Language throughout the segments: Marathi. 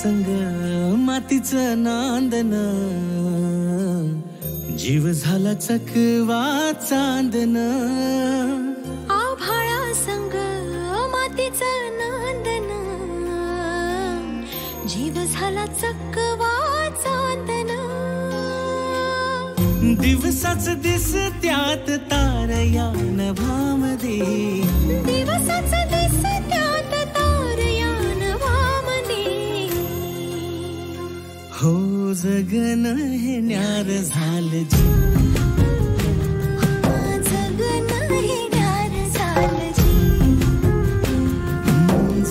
संग मातीचं नांदन, जीव झाला चकवा चांदन. आभाळा संग मातीचं नांदन, जीव झाला चकवा चांदन. दिवसाच दिसत्यात तारया नभामध्ये, दिवसाच दिसत्यात तारया नभामध्ये. हो जगन हे न्यार झालं जी, जगन हे न्यार झालं जी.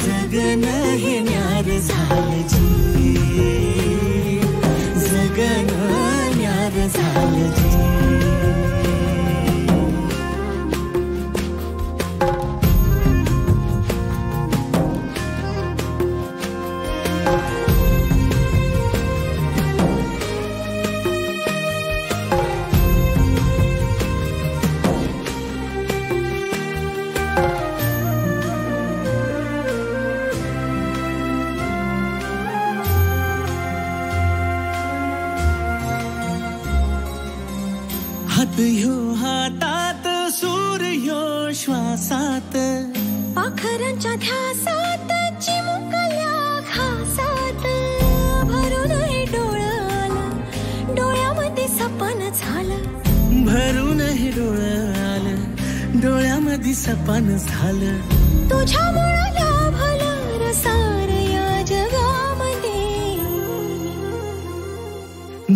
जगन हे न्यार झालं जी, जगन न्यार झालं जी. हात ह्यो हातात, सूर ह्यो श्वासात, पाखरांच्या ध्यासात, चिमुकल्या घासात. भरून हे डोळं आलं, डोळ्यामध्ये सपन झालं. भरून हे डोळं आलं, डोळ्यामध्ये सपन झालं. तुझ्यामुळं लाभलं रसार या जगामध्ये.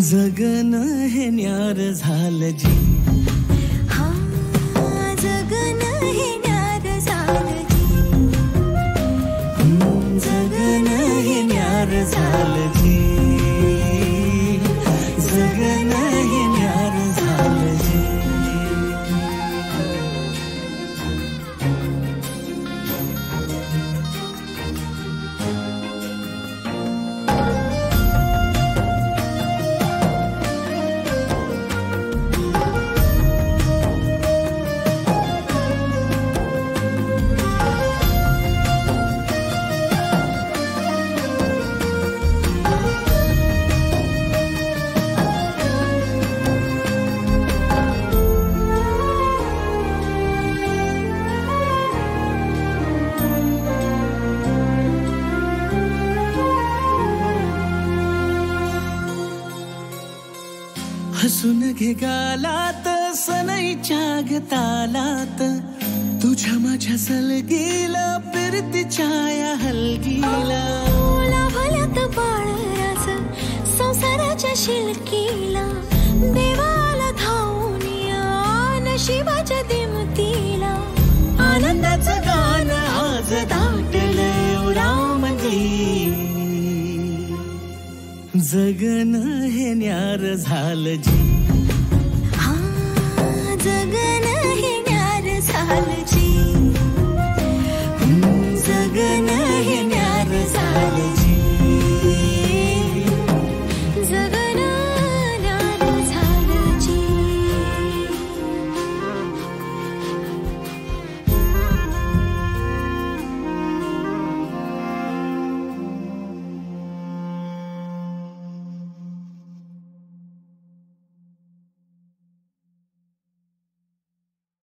जगन हे न्यार झालं जी, हा जगन हे न्यार झालं जी. जगन हे न्यार झालं जी, जगन हे न्यार झालं जी. हसून घे गालात, सनईच्या गतालात, तुझ्या माझ्या सलगीला, फिरतीच्या या हलगीला. लाभल्यात बाळराज संसाराच्या शिलकीला. देवाला धावून या नशिबाच्या दिमतीला. आनंदाचं गाणं आज दाटलं उरामध्ये. जगन हे न्यार झालं जी, हा जगन हे न्यार झालं जी.